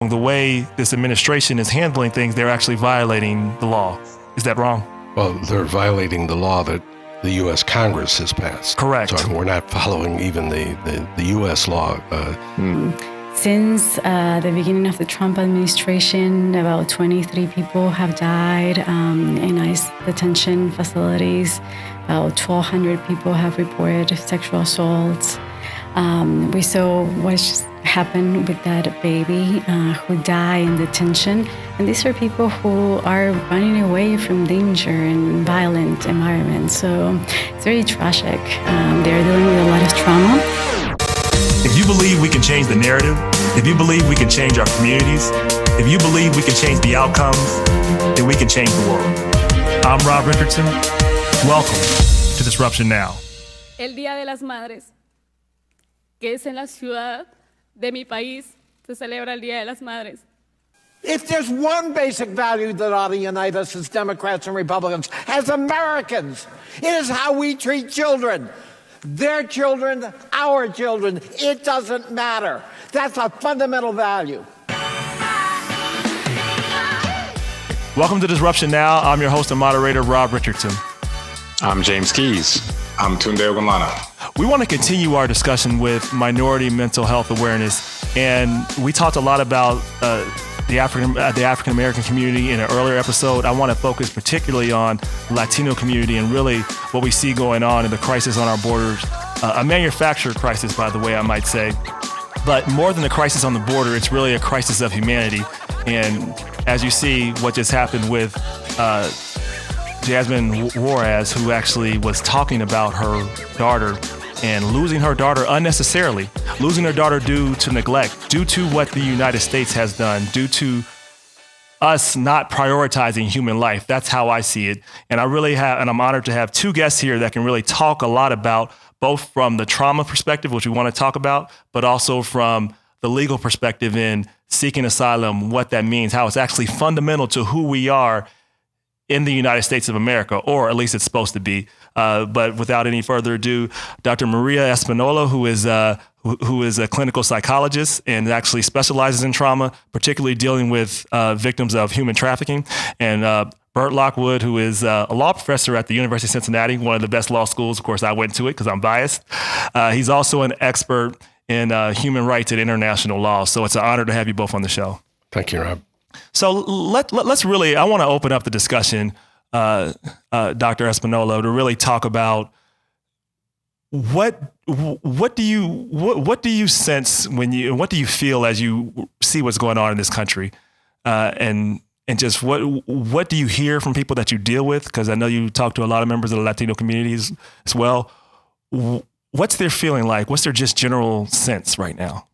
The way this administration is handling things, they're actually violating the law. Is that wrong? Well, they're violating the law that the U.S. Congress has passed. Correct. So we're not following even the U.S. law. Since the beginning of the Trump administration, about 23 people have died in ICE detention facilities. About 1,200 people have reported sexual assaults. We saw what just happened with that baby who died in detention. And these are people who are running away from danger and violent environments. So it's very tragic. They're dealing with a lot of trauma. If you believe we can change the narrative, if you believe we can change our communities, if you believe we can change the outcomes, then we can change the world. I'm Rob Richardson. Welcome to Disruption Now. El Día de las Madres, que es en la ciudad de mi país, se celebra el Día de las Madres. If there's one basic value that ought to unite us as Democrats and Republicans, as Americans, it is how we treat children. Their children, our children, it doesn't matter. That's a fundamental value. Welcome to Disruption Now. I'm your host and moderator, Rob Richardson. I'm James Keys. I'm Tunde Ogunlana. We want to continue our discussion with minority mental health awareness, and we talked a lot about the African American community in an earlier episode. I want to focus particularly on the Latino community and really what we see going on in the crisis on our borders, a manufactured crisis, by the way, I might say. But more than a crisis on the border, it's really a crisis of humanity. And as you see, what just happened with Jasmine Juarez, who actually was talking about her daughter and losing her daughter unnecessarily, losing her daughter due to neglect, due to what the United States has done, due to us not prioritizing human life. That's how I see it. And I'm honored to have two guests here that can really talk a lot about both from the trauma perspective, which we want to talk about, but also from the legal perspective in seeking asylum, what that means, how it's actually fundamental to who we are in the United States of America, or at least it's supposed to be. But without any further ado, Dr. Maria Espinola, who is a clinical psychologist and actually specializes in trauma, particularly dealing with victims of human trafficking, and Burt Lockwood, who is a law professor at the University of Cincinnati, one of the best law schools. Of course, I went to it because I'm biased. He's also an expert in human rights and international law. So it's an honor to have you both on the show. Thank you, Rob. So let's really, I want to open up the discussion, Dr. Espinola, to really talk about what do you sense what do you feel as you see what's going on in this country, and just what do you hear from people that you deal with? Because I know you talk to a lot of members of the Latino communities as well. What's their feeling like? What's their just general sense right now?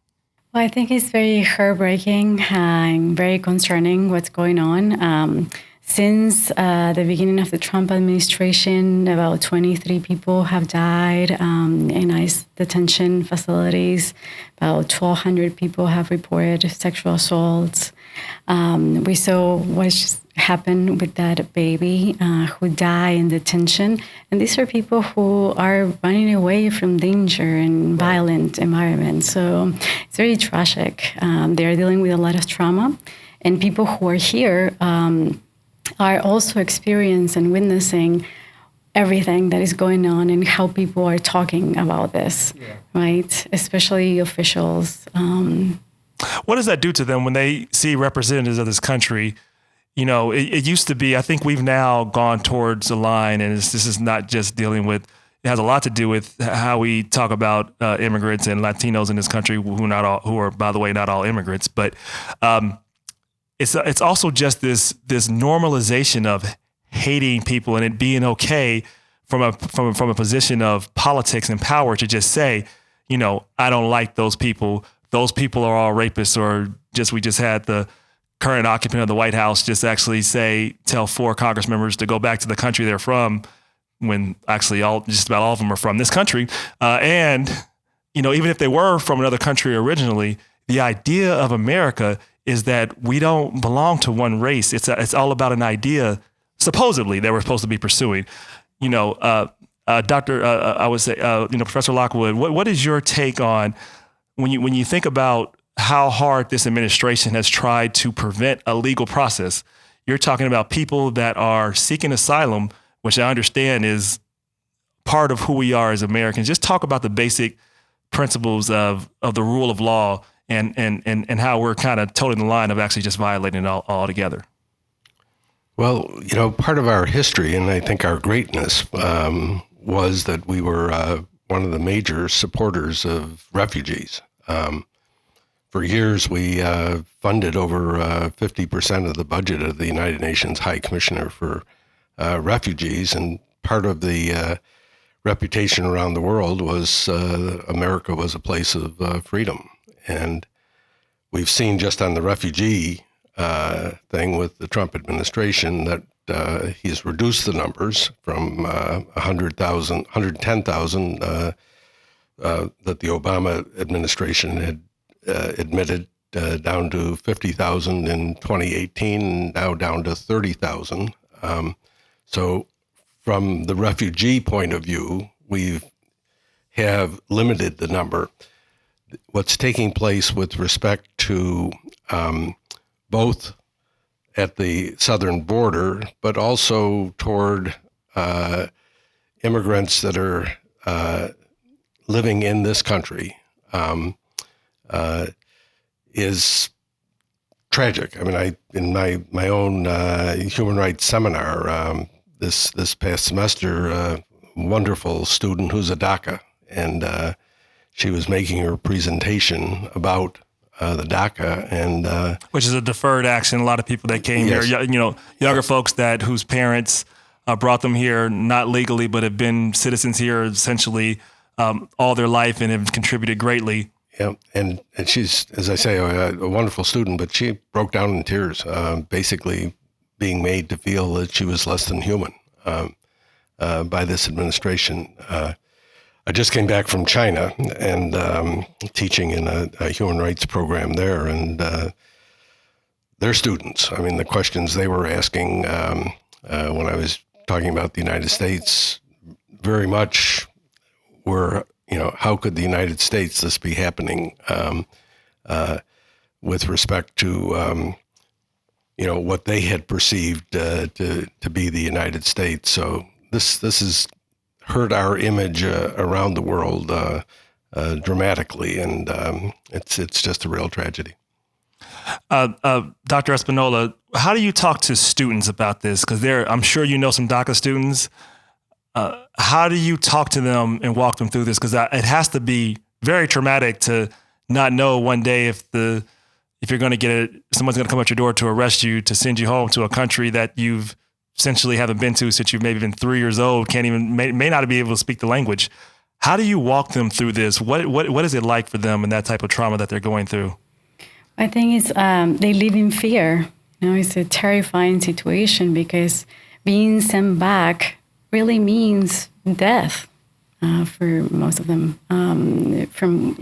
Well, I think it's very heartbreaking and very concerning what's going on. Since the beginning of the Trump administration, about 23 people have died in ICE detention facilities. About 1,200 people have reported sexual assaults. We saw what just happened with that baby who died in detention. And these are people who are running away from danger and violent environments. So it's very tragic. They're dealing with a lot of trauma. And people who are here are also experiencing and witnessing everything that is going on and how people are talking about this, right? Especially officials. What does that do to them when they see representatives of this country? You know, it used to be, I think we've now gone towards a line, and this is not just dealing with, it has a lot to do with how we talk about immigrants and Latinos in this country, who are, by the way, not all immigrants, but it's also just this normalization of hating people and it being okay from a position of politics and power to just say, you know, I don't like those people. Those people are all rapists, or we just had the current occupant of the White House just actually tell 4 Congress members to go back to the country they're from, when actually just about all of them are from this country. And, you know, even if they were from another country originally, the idea of America is that we don't belong to one race. It's all about an idea, supposedly, that we're supposed to be pursuing. You know, I would say, Professor Lockwood, what is your take on when you think about how hard this administration has tried to prevent a legal process. You're talking about people that are seeking asylum, which I understand is part of who we are as Americans. Just talk about the basic principles of the rule of law and how we're kind of toting the line of actually just violating it altogether. Well, part of our history, and I think our greatness, was that we were one of the major supporters of refugees. For years, we funded over 50% of the budget of the United Nations High Commissioner for Refugees, and part of the reputation around the world was America was a place of freedom. And we've seen just on the refugee thing with the Trump administration that he's reduced the numbers from 110,000 that the Obama administration had admitted down to 50,000 in 2018, and now down to 30,000. So from the refugee point of view, we have limited the number. What's taking place with respect to both at the southern border, but also toward immigrants that are living in this country, is tragic. I mean, in my own human rights seminar this past semester, a wonderful student who's a DACA, and she was making her presentation about the DACA, and which is a deferred action. A lot of people that came yes. here, younger folks whose parents brought them here not legally, but have been citizens here essentially all their life and have contributed greatly. Yeah, and she's, as I say, a wonderful student, but she broke down in tears, basically being made to feel that she was less than human by this administration. I just came back from China and teaching in a human rights program there, and their students, I mean, the questions they were asking when I was talking about the United States very much were, how could the United States, this be happening with respect to, what they had perceived to be the United States. So this has hurt our image around the world dramatically, and it's just a real tragedy. Dr. Espinola, how do you talk to students about this? Because I'm sure you know some DACA students. How do you talk to them and walk them through this? Because it has to be very traumatic to not know one day if you're going to get someone's going to come at your door to arrest you, to send you home to a country that you've essentially haven't been to since you've maybe been 3 years old, may not be able to speak the language. How do you walk them through this? What is it like for them and that type of trauma that they're going through? I think it's they live in fear. It's a terrifying situation because being sent back really means death for most of them. From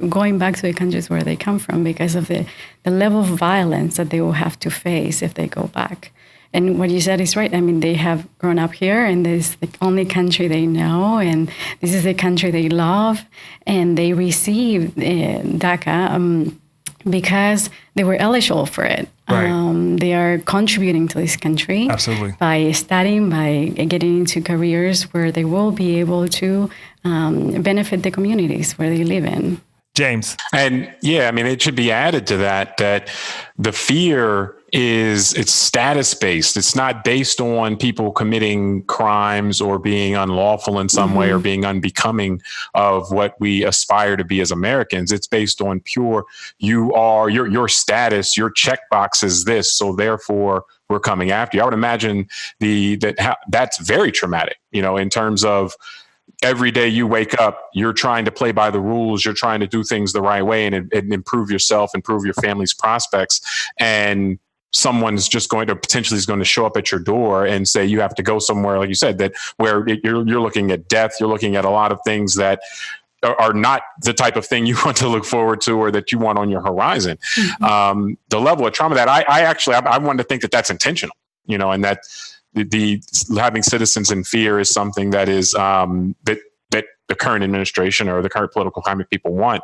going back to the countries where they come from because of the level of violence that they will have to face if they go back. And what you said is right. I mean, they have grown up here, and this is the only country they know, and this is the country they love, and they received DACA because they were eligible for it. Right. They are contributing to this country. Absolutely. By studying, by getting into careers where they will be able to benefit the communities where they live in. James. And yeah, I mean, it should be added to that the fear it's status based. It's not based on people committing crimes or being unlawful in some way or being unbecoming of what we aspire to be as Americans. It's based on pure, your status, your checkbox is this. So therefore we're coming after you. I would imagine that's very traumatic, in terms of every day you wake up, you're trying to play by the rules. You're trying to do things the right way and improve yourself, improve your family's prospects. And someone's just going to show up at your door and say, you have to go somewhere, like you said, that where you're looking at death, you're looking at a lot of things that are not the type of thing you want to look forward to or that you want on your horizon. Mm-hmm. The level of trauma that I want to think that that's intentional, and that the having citizens in fear is something that is, that the current administration or the current political climate people want.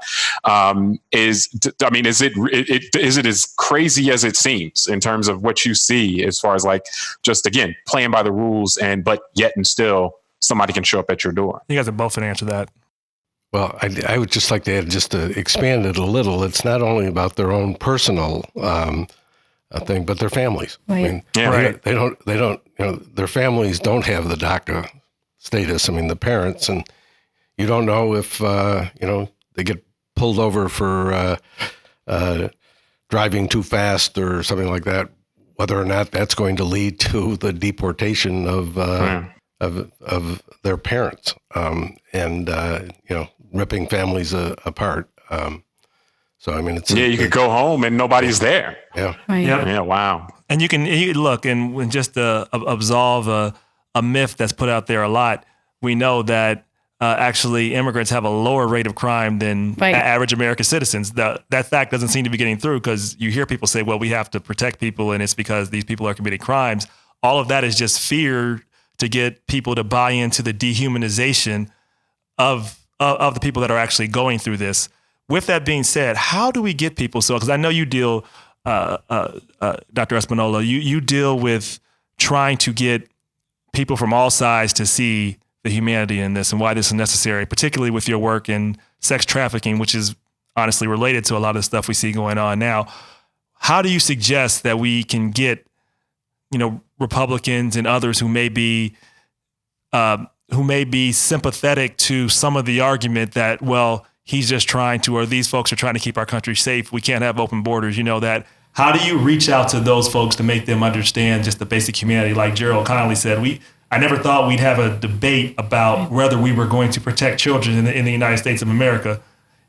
Is it as crazy as it seems in terms of what you see as far as like just again playing by the rules but yet and still somebody can show up at your door? You guys are both going to answer that. Well, I would just like to add, just to expand it a little, it's not only about their own personal thing, but their families. Right. I mean, they don't, their families don't have the DACA status. I mean, the parents, and you don't know if, they get pulled over for driving too fast or something like that, whether or not that's going to lead to the deportation of their parents, ripping families apart. So, I mean, you could go home and nobody's there. Yeah. Right. Yep. Yeah. Wow. And you can look and just to absolve a myth that's put out there a lot. We know that actually immigrants have a lower rate of crime than average American citizens. That fact doesn't seem to be getting through because you hear people say, well, we have to protect people and it's because these people are committing crimes. All of that is just fear to get people to buy into the dehumanization of the people that are actually going through this. With that being said, how do we get people? So, because I know you deal, Dr. Espinola, you deal with trying to get people from all sides to see the humanity in this and why this is necessary, particularly with your work in sex trafficking, which is honestly related to a lot of the stuff we see going on now. How do you suggest that we can get, Republicans and others who may be sympathetic to some of the argument that, well, he's just trying to, or these folks are trying to keep our country safe. We can't have open borders. That. How do you reach out to those folks to make them understand just the basic humanity? Like Gerald Connolly said, I never thought we'd have a debate about whether we were going to protect children in the United States of America.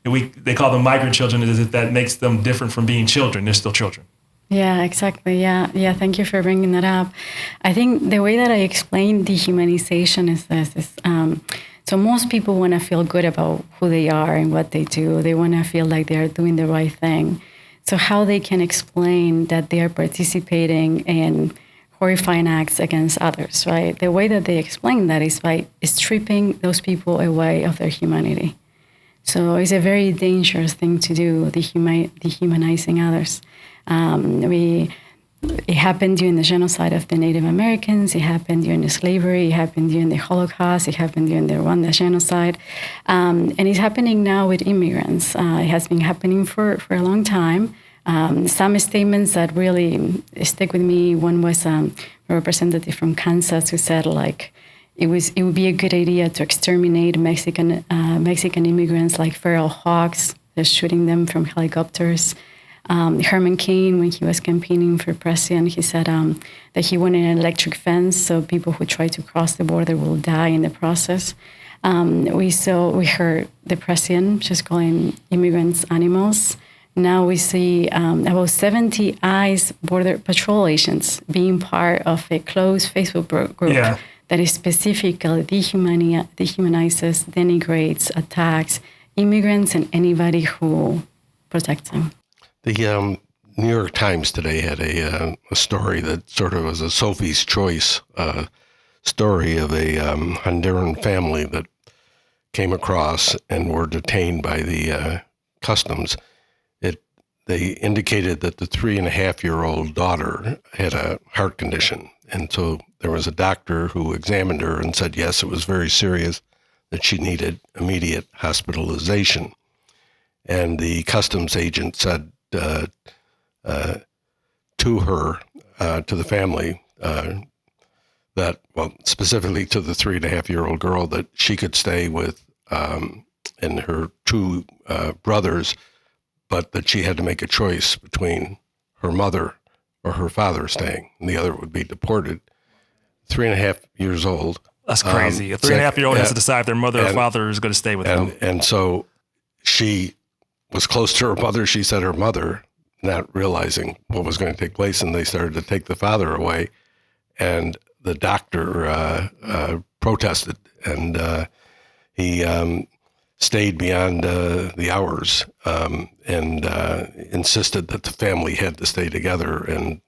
They call them migrant children as if that makes them different from being children. They're still children. Yeah, exactly. Yeah. Thank you for bringing that up. I think the way that I explain dehumanization is this. So most people want to feel good about who they are and what they do. They want to feel like they are doing the right thing. So how they can explain that they are participating in horrifying acts against others, right? The way that they explain that is by stripping those people away of their humanity. So it's a very dangerous thing to do, dehumanizing others. It happened during the genocide of the Native Americans. It happened during the slavery. It happened during the Holocaust. It happened during the Rwanda genocide. And it's happening now with immigrants. It has been happening for a long time. Some statements that really stick with me. One was a representative from Kansas who said, it would be a good idea to exterminate Mexican immigrants like feral hogs, just shooting them from helicopters. Herman Cain, when he was campaigning for president, he said that he wanted an electric fence so people who try to cross the border will die in the process. We heard the president just calling immigrants animals. Now we see about 70 ICE Border Patrol agents being part of a closed Facebook group that is specifically dehumanizes, denigrates, attacks immigrants and anybody who protects them. The New York Times today had a story that sort of was a Sophie's Choice story of a Honduran family that came across and were detained by the customs. They indicated that the 3.5-year-old daughter had a heart condition. And so there was a doctor who examined her and said, yes, it was very serious, that she needed immediate hospitalization. And the customs agent said to her, to the family, that, well, specifically to the 3.5-year-old girl, that she could stay with and her two brothers, but that she had to make a choice between her mother or her father staying, and the other would be deported. 3.5 years old. That's crazy. A 3.5-year-old has to decide if their mother or father is going to stay with them. And so she was close to her mother. She said her mother, not realizing what was going to take place, and they started to take the father away. And the doctor protested, and he stayed beyond the hours and insisted that the family had to stay together. And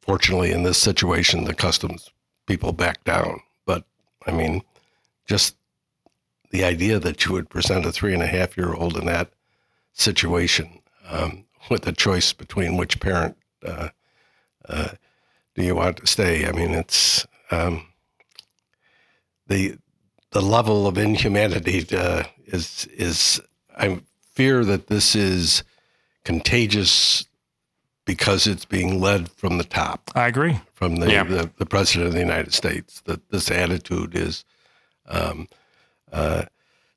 fortunately, in this situation, the customs people backed down. But I mean, just the idea that you would present a 3.5-year-old in that situation with a choice between which parent do you want to stay. I mean, it's the level of inhumanity is I fear that this is contagious because it's being led from the top. I agree. From the president of the United States, that this attitude is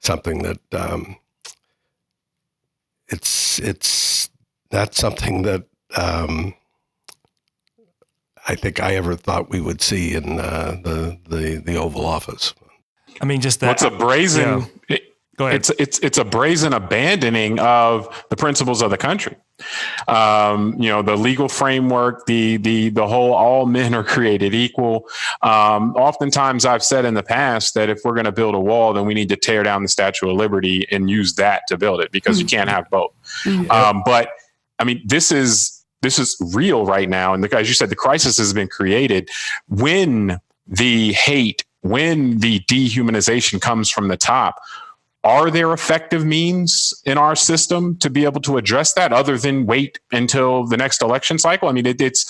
something that it's not something that I think I ever thought we would see in the Oval Office. I mean, just that. What's a brazen? Yeah. Go ahead. It's a brazen abandoning of the principles of the country. The legal framework, the whole all men are created equal. Oftentimes I've said in the past that if we're going to build a wall, then we need to tear down the Statue of Liberty and use that to build it, because you can't have both. But I mean, this is real right now. And as you said, the crisis has been created when the hate, when the dehumanization comes from the top. Are there effective means in our system to be able to address that other than wait until the next election cycle? I mean, is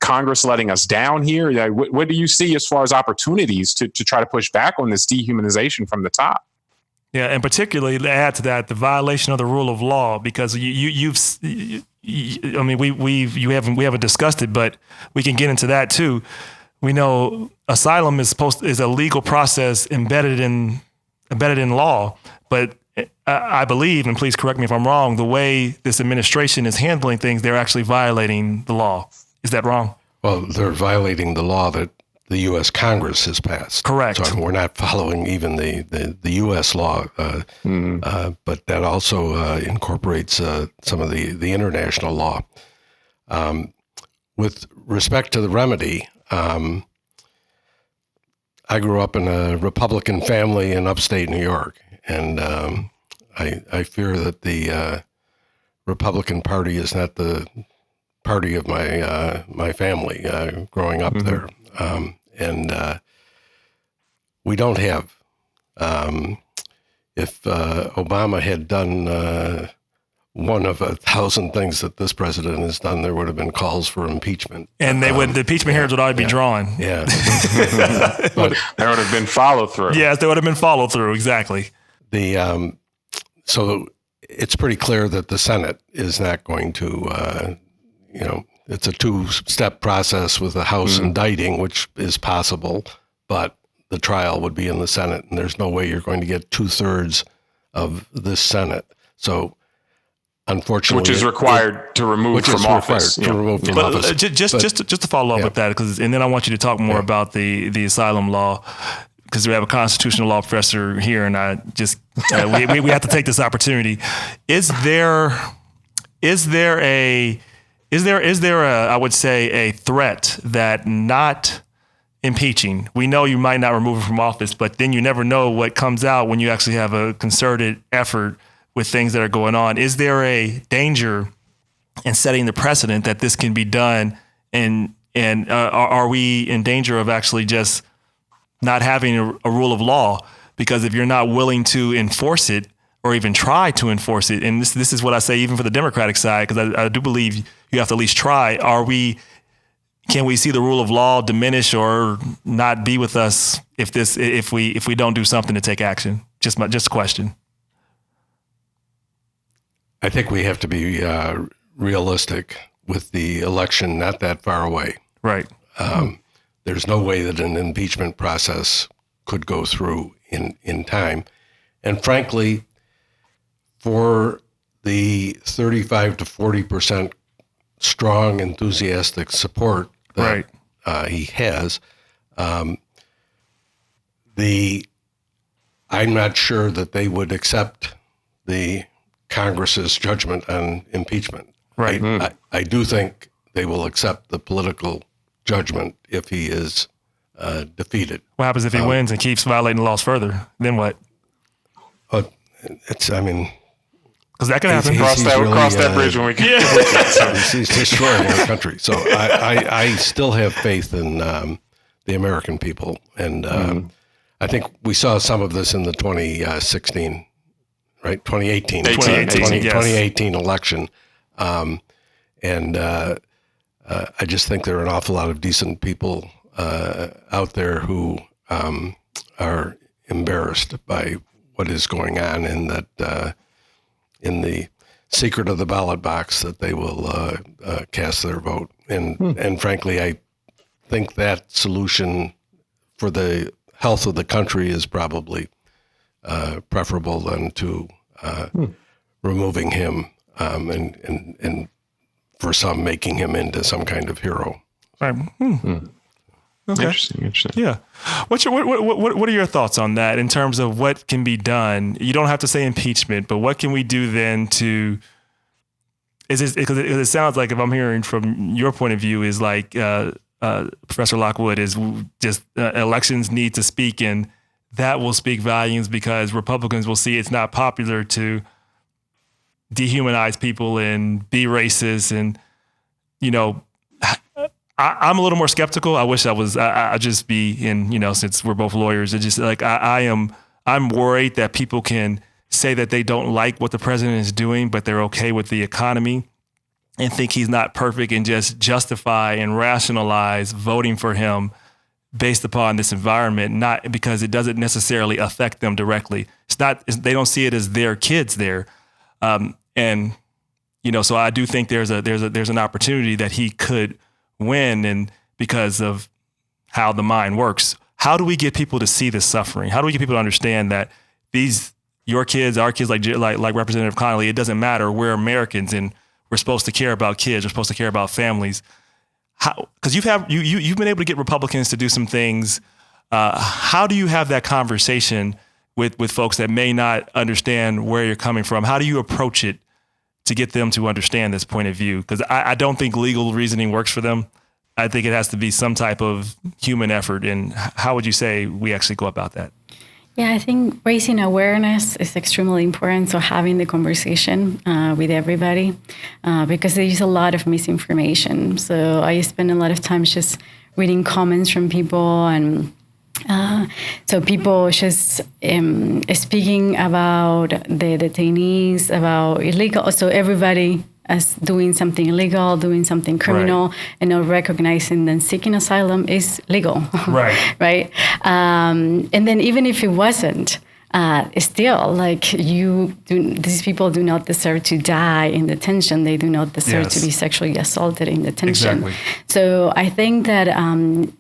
Congress letting us down here? What do you see as far as opportunities to try to push back on this dehumanization from the top? Yeah, and particularly to add to that, the violation of the rule of law, because we haven't discussed it, but we can get into that too. We know asylum is a legal process embedded in law, but I believe, and please correct me if I'm wrong, the way this administration is handling things, they're actually violating the law. Is that wrong? Well, they're violating the law that the U.S. Congress has passed. Correct. So we're not following even the U.S. law, but that also incorporates some of the international law. With respect to the remedy, I grew up in a Republican family in upstate New York, and I fear that the Republican Party is not the party of my family growing up there. And we don't have, if Obama had done one of 1,000 things that this president has done, there would have been calls for impeachment. And the impeachment hearings would already be drawn. Yeah. But there would have been follow through. Yes, there would have been follow through. Exactly. So it's pretty clear that the Senate is not going to, it's a 2-step process with the House indicting, which is possible, but the trial would be in the Senate, and there's no way you're going to get 2/3 of this Senate. So, unfortunately, which is required to remove from office. Just to follow up with that, and then I want you to talk more about the asylum law, because we have a constitutional law professor here, and I just we have to take this opportunity. Is there a I would say a threat that not impeaching? We know you might not remove him from office, but then you never know what comes out when you actually have a concerted effort with things that are going on. Is there a danger in setting the precedent that this can be done, and are we in danger of actually just not having a rule of law? Because if you're not willing to enforce it or even try to enforce it, and this is what I say even for the Democratic side, because I do believe you have to at least try. Can we see the rule of law diminish or not be with us if we don't do something to take action? Just a question. I think we have to be realistic with the election not that far away. Right. There's no way that an impeachment process could go through in time. And frankly, for the 35 to 40% strong, enthusiastic support that he has, I'm not sure that they would accept the Congress's judgment on impeachment. Right. I do think they will accept the political judgment if he is defeated. What happens if he wins and keeps violating the laws further? Then what? Because that can happen. Cross that bridge when we get He's destroying our country. So I still have faith in the American people, and I think we saw some of this in the 2016, right? 2018, 2018 election. And I just think there are an awful lot of decent people out there who are embarrassed by what is going on, and that in the secret of the ballot box that they will cast their vote. And frankly, I think that solution for the health of the country is probably preferable than to removing him and for some making him into some kind of hero. Right. Okay. Interesting. Yeah. What are your thoughts on that in terms of what can be done? You don't have to say impeachment, but what can we do then to? Because it sounds like, if I'm hearing from your point of view, is like Professor Lockwood is just elections need to speak, and that will speak volumes because Republicans will see it's not popular to dehumanize people and be racist, and I'm a little more skeptical. I wish I'd just be in, since we're both lawyers, it's just like I'm worried that people can say that they don't like what the president is doing, but they're okay with the economy and think he's not perfect and just justify and rationalize voting for him based upon this environment, not because it doesn't necessarily affect them directly. They don't see it as their kids there. So I do think there's an opportunity that he could win, and because of how the mind works. How do we get people to see this suffering? How do we get people to understand that your kids, our kids, like Representative Connolly, it doesn't matter. We're Americans, and we're supposed to care about kids. We're supposed to care about families. Because you've been able to get Republicans to do some things. How do you have that conversation with folks that may not understand where you're coming from? How do you approach it to get them to understand this point of view? Because I don't think legal reasoning works for them. I think it has to be some type of human effort. And how would you say we actually go about that? Yeah, I think raising awareness is extremely important. So having the conversation with everybody, because there is a lot of misinformation. So I spend a lot of time just reading comments from people, and so people just speaking about the detainees, about illegal. So everybody as doing something illegal, doing something criminal, right, and not recognizing that seeking asylum is legal. Right. Right. And then even if it wasn't, still, these people do not deserve to die in detention. They do not deserve to be sexually assaulted in detention. Exactly. So I think that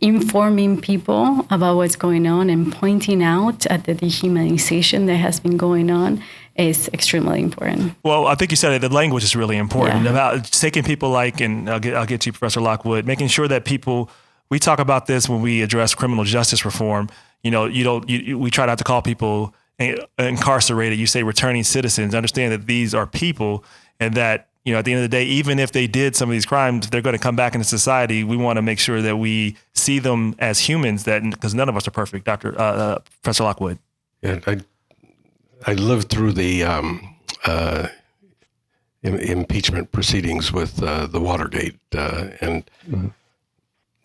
informing people about what's going on and pointing out at the dehumanization that has been going on is extremely important. Well, I think you said it. The language is really important about taking people and I'll get to you, Professor Lockwood, making sure that people. We talk about this when we address criminal justice reform. We try not to call people incarcerated. You say returning citizens. Understand that these are people, and that at the end of the day, even if they did some of these crimes, they're going to come back into society. We want to make sure that we see them as humans. Because none of us are perfect, Professor Lockwood. Yeah, I lived through the impeachment proceedings with the Watergate, and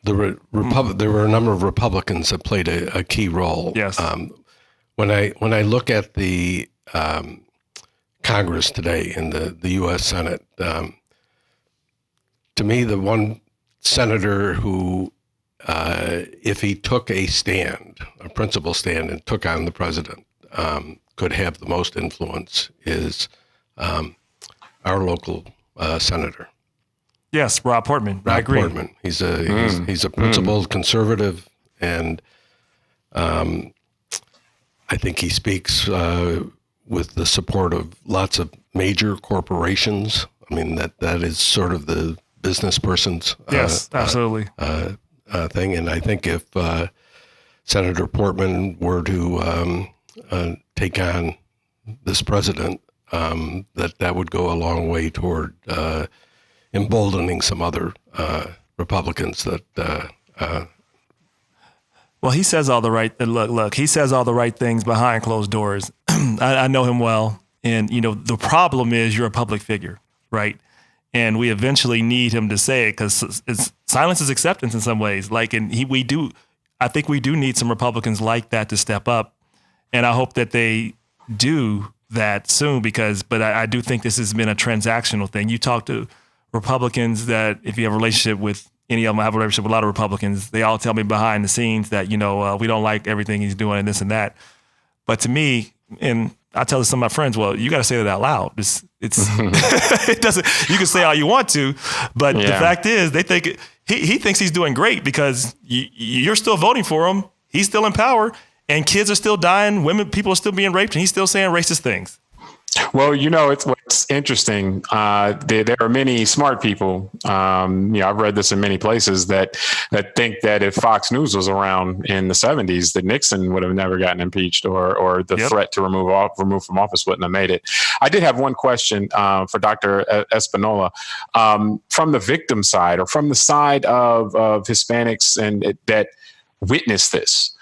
there were a number of Republicans that played a key role. Yes. When I look at the Congress today in the U.S. Senate, to me, the one senator who, if he took a principal stand, and took on the president, could have the most influence is our local senator. Yes, Rob Portman. I agree. Rob Portman. He's a principled conservative, and I think he speaks with the support of lots of major corporations. I mean, that is sort of the business person's absolutely thing. And I think if Senator Portman were to take on this president, that would go a long way toward emboldening some other Republicans that. Well, he says all the right. Look, he says all the right things behind closed doors. I know him well, and the problem is you're a public figure, right? And we eventually need him to say it, because silence is acceptance in some ways. We do. I think we do need some Republicans like that to step up. And I hope that they do that soon but I do think this has been a transactional thing. You talk to Republicans that if you have a relationship with any of them, I have a relationship with a lot of Republicans, they all tell me behind the scenes that, we don't like everything he's doing and this and that. But to me, and I tell some of my friends, well, you got to say that out loud. It's it doesn't, you can say all you want to, but the fact is they think he thinks he's doing great because you're still voting for him. He's still in power and kids are still dying. People are still being raped and he's still saying racist things. Well, it's what's interesting. There are many smart people. I've read this in many places that think that if Fox News was around in the 70s, that Nixon would have never gotten impeached, or the threat to remove from office wouldn't have made it. I did have one question for Dr. Espinola, from the victim side or from the side of Hispanics and that witnessed this.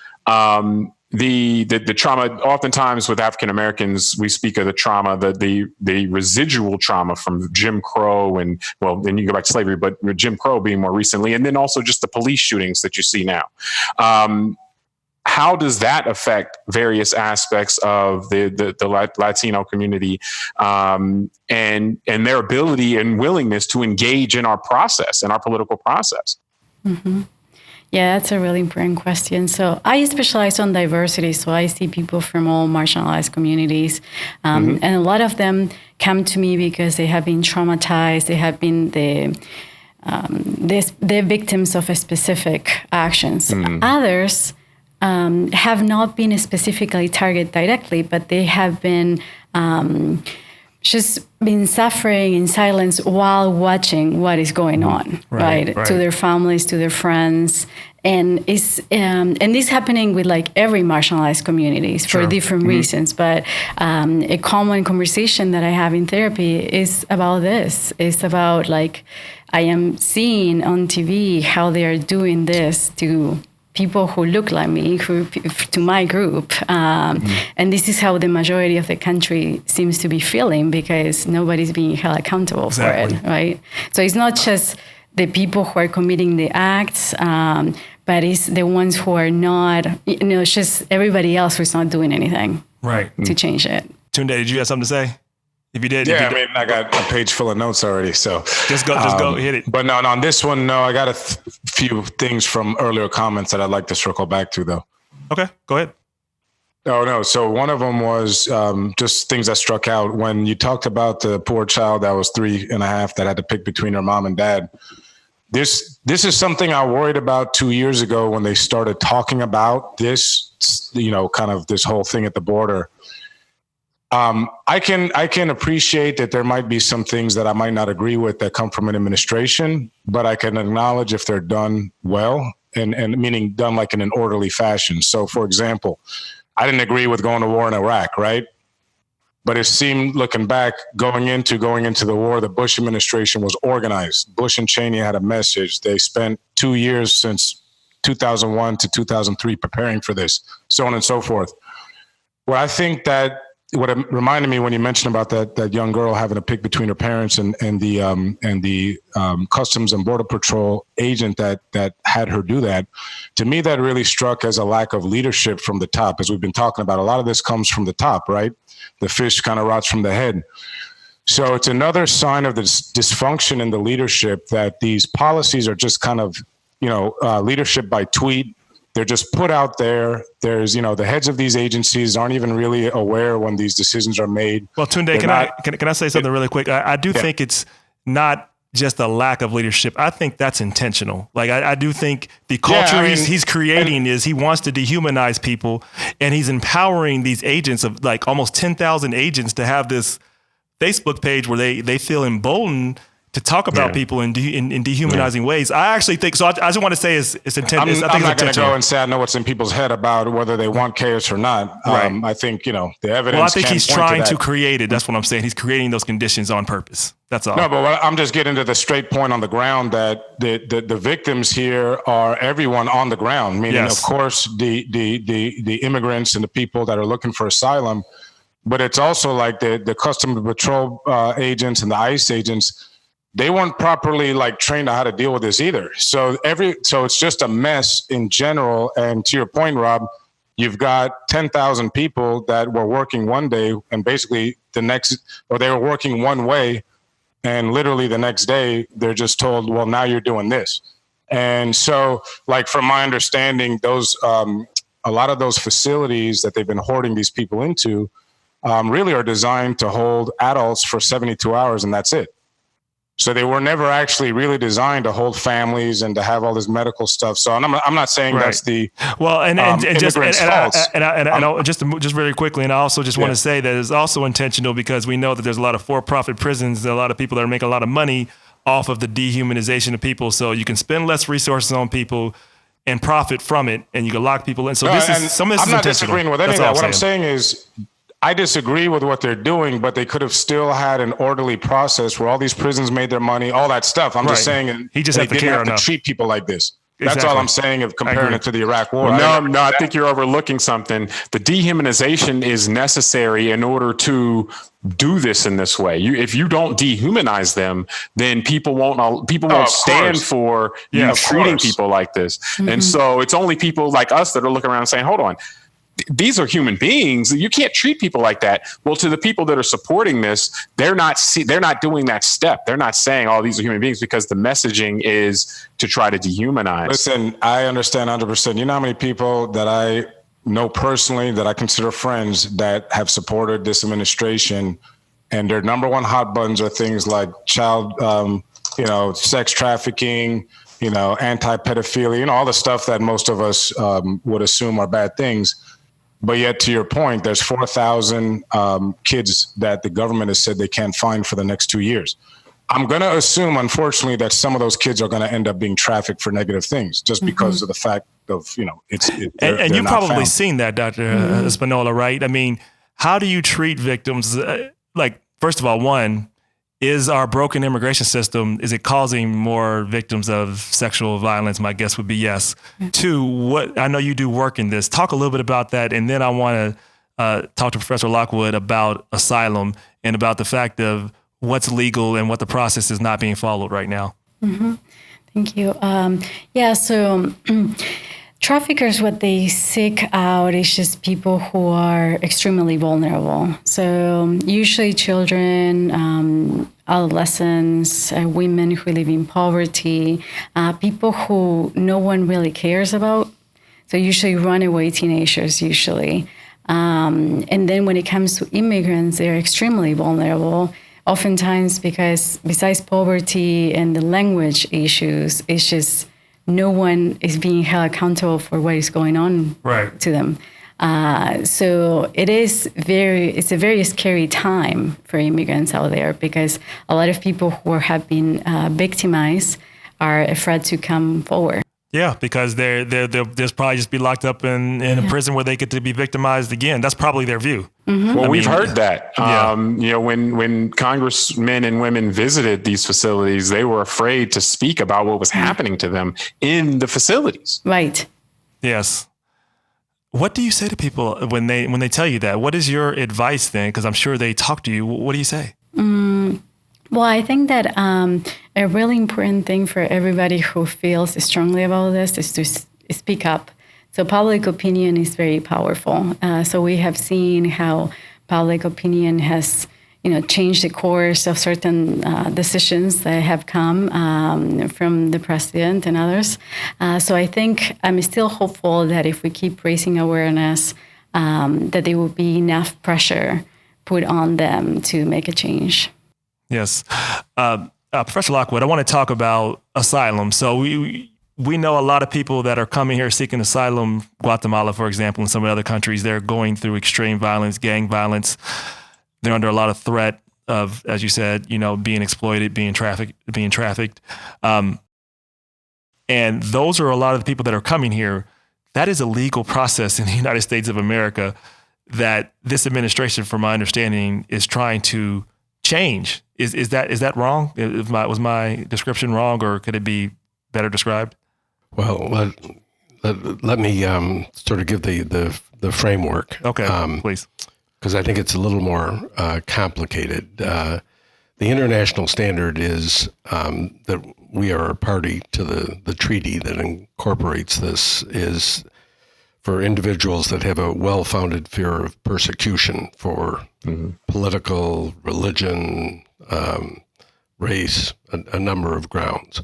The trauma, oftentimes with African Americans, we speak of the trauma, the residual trauma from Jim Crow and, well, then you go back to slavery, but Jim Crow being more recently, and then also just the police shootings that you see now. How does that affect various aspects of the Latino community and their ability and willingness to engage in our process, in our political process? Mm-hmm. Yeah, that's a really important question. So I specialize on diversity. So I see people from all marginalized communities. And a lot of them come to me because they have been traumatized. They have been the victims of a specific actions. Others have not been specifically targeted directly, but they have been just been suffering in silence while watching what is going on, right? To their families, to their friends. And this happening with like every marginalized communities for different reasons. But a common conversation that I have in therapy is about this. It's about like, I am seeing on TV how they are doing this to people who look like me, to my group. And this is how the majority of the country seems to be feeling because nobody's being held accountable for it, right? So it's not just the people who are committing the acts, but it's the ones who are not, it's just everybody else who's not doing anything to change it. Tunde, did you have something to say? If you did, I got a page full of notes already. So just go hit it. But no, on this one, no, I got a few things from earlier comments that I'd like to circle back to, though. Okay, go ahead. Oh, no. So one of them was just things that struck out when you talked about the poor child that was 3.5 that had to pick between her mom and dad. This is something I worried about 2 years ago when they started talking about this, kind of this whole thing at the border. I can appreciate that there might be some things that I might not agree with that come from an administration, but I can acknowledge if they're done well and meaning done like in an orderly fashion. So, for example, I didn't agree with going to war in Iraq, right? But it seemed, looking back, going into the war, the Bush administration was organized. Bush and Cheney had a message. They spent 2 years since 2001 to 2003 preparing for this, so on and so forth. Well, I think that what it reminded me when you mentioned about that young girl having to pick between her parents and the Customs and Border Patrol agent that had her do that, to me that really struck as a lack of leadership from the top. As we've been talking about, a lot of this comes from the top, right? The fish kind of rots from the head. So it's another sign of this dysfunction in the leadership that these policies are just kind of, leadership by tweet. They're just put out there. There's, the heads of these agencies aren't even really aware when these decisions are made. Well, Tunde, can I say something really quick? I do think it's not just a lack of leadership. I think that's intentional. Like, I do think the culture he's creating is he wants to dehumanize people, and he's empowering these agents of like almost 10,000 agents to have this Facebook page where they feel emboldened to talk about people in dehumanizing ways. I actually think so. I just want to say it's intentional. I'm not going to go and say I know what's in people's head about whether they want chaos or not. Right. I think the evidence. Well, I think he's trying to create it. That's what I'm saying. He's creating those conditions on purpose. That's all. No, but I'm just getting to the straight point on the ground that the victims here are everyone on the ground. Meaning, of course, the immigrants and the people that are looking for asylum, but it's also like the Customs Patrol agents and the ICE agents. they weren't properly like trained on how to deal with this either. So it's just a mess in general. And to your point, Rob, you've got 10,000 people that were working one day and basically they were working one way, and literally the next day they're just told, well, now you're doing this. And so, like, from my understanding, those a lot of those facilities that they've been hoarding these people into really are designed to hold adults for 72 hours, and that's it. So they were never actually really designed to hold families and to have all this medical stuff. So I'm not saying that's the just very quickly, and I also just want to say that it's also intentional because we know that there's a lot of for-profit prisons, a lot of people that are making a lot of money off of the dehumanization of people. So you can spend less resources on people and profit from it, and you can lock people in. So some of this is intentional. I'm not disagreeing with any of that. What I'm saying is, I disagree with what they're doing, but they could have still had an orderly process where all these prisons made their money, all that stuff. I'm just saying he just they had to didn't care have enough to treat people like this. Exactly. That's all I'm saying of comparing it to the Iraq War. No, I think you're overlooking something. The dehumanization is necessary in order to do this in this way. If you don't dehumanize them, then people won't stand for treating people like this. Mm-hmm. And so it's only people like us that are looking around and saying, hold on, these are human beings. You can't treat people like that. Well, to the people that are supporting this, they're not doing that step. They're not saying, oh, these are human beings, because the messaging is to try to dehumanize. Listen, I understand 100%. You know how many people that I know personally that I consider friends that have supported this administration, and their number one hot buttons are things like child, sex trafficking, anti-pedophilia, all the stuff that most of us would assume are bad things. But yet, to your point, there's 4,000 kids that the government has said they can't find for the next 2 years. I'm going to assume, unfortunately, that some of those kids are going to end up being trafficked for negative things just because of the fact of, and you've probably seen that, Dr. Espinola, right? I mean, how do you treat victims? First of all, one, is our broken immigration system, is it causing more victims of sexual violence? My guess would be yes. Two, I know you do work in this. Talk a little bit about that. And then I want to talk to Professor Lockwood about asylum and about the fact of what's legal and what the process is not being followed right now. Mm-hmm. Thank you. So traffickers, what they seek out is just people who are extremely vulnerable. So usually children, adolescents, women who live in poverty, people who no one really cares about. So usually runaway teenagers, usually. And then when it comes to immigrants, they're extremely vulnerable. Oftentimes because besides poverty and the language issues, it's just no one is being held accountable for what is going on to them. So it's a very scary time for immigrants out there, because a lot of people who have been victimized are afraid to come forward. Yeah, because they'll just probably just be locked up in a prison where they get to be victimized again. That's probably their view. Mm-hmm. Well, we've heard that. When congressmen and women visited these facilities, they were afraid to speak about what was happening to them in the facilities. Right. Yes. What do you say to people when they tell you that? What is your advice then? Because I'm sure they talk to you. What do you say? Well, I think that a really important thing for everybody who feels strongly about this is to speak up. So public opinion is very powerful. So we have seen how public opinion has, changed the course of certain decisions that have come from the president and others. So I think I'm still hopeful that if we keep raising awareness, that there will be enough pressure put on them to make a change. Yes. Professor Lockwood, I want to talk about asylum. So we know a lot of people that are coming here seeking asylum, Guatemala, for example, and some of the other countries, they're going through extreme violence, gang violence. They're under a lot of threat of, as you said, being exploited, being trafficked. And those are a lot of the people that are coming here. That is a legal process in the United States of America that this administration, from my understanding, is trying to change. Is that wrong? Was my description wrong, or could it be better described? Well, let me sort of give the framework. Okay, please. Because I think it's a little more complicated. the international standard is that we are a party to the treaty that incorporates this is for individuals that have a well-founded fear of persecution for political, religion, race, a number of grounds.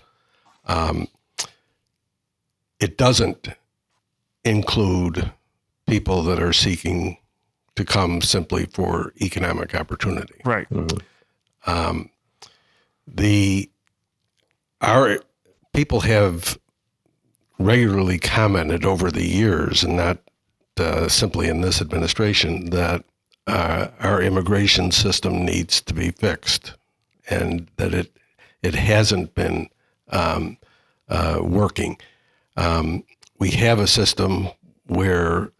It doesn't include people that are seeking to come simply for economic opportunity. Right. Our people have regularly commented over the years, and not simply in this administration, that our immigration system needs to be fixed, and that it hasn't been working. We have a system where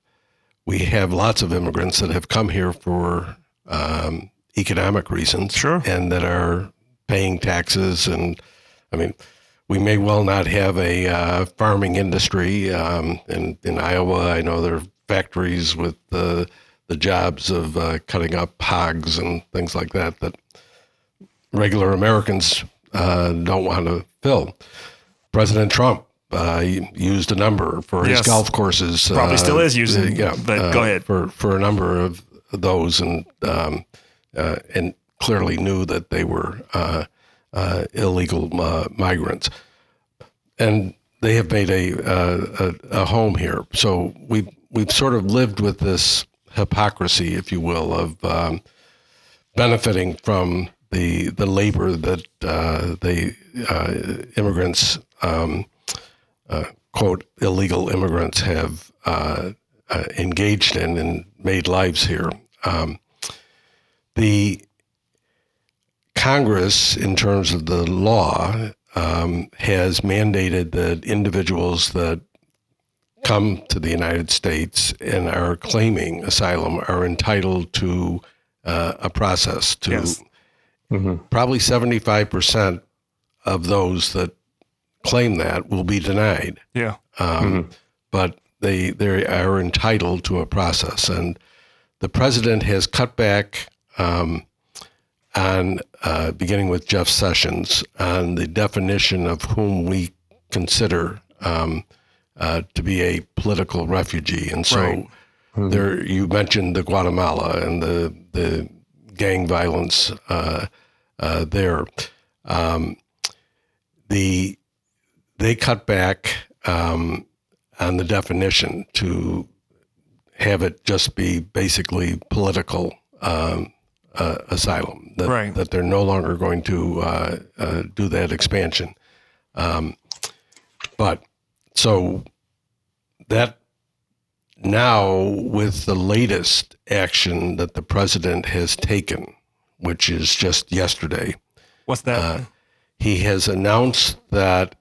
we have lots of immigrants that have come here for economic reasons, Sure. and that are paying taxes. And I mean, we may well not have a farming industry. In Iowa, I know there are factories with the jobs of cutting up hogs and things like that regular Americans don't want to fill. President Trump used a number for his Yes. golf courses. Probably still is using, but go ahead. For a number of those, and clearly knew that they were illegal migrants, and they have made a home here. So we've sort of lived with this hypocrisy, if you will, of benefiting from the labor that the immigrants, quote, illegal immigrants have engaged in and made lives here. The Congress, in terms of the law, has mandated that individuals that come to the United States and are claiming asylum are entitled to a process. To Yes. probably 75% of those that claim that will be denied. Yeah. But they are entitled to a process. And the president has cut back on, beginning with Jeff Sessions, on the definition of whom we consider to be a political refugee. And so Right. there, you mentioned the Guatemala and the gang violence there. They cut back on the definition to have it just be basically political asylum, Right. that they're no longer going to do that expansion. But so that now, with the latest action that the president has taken, which is just yesterday, What's that? he has announced that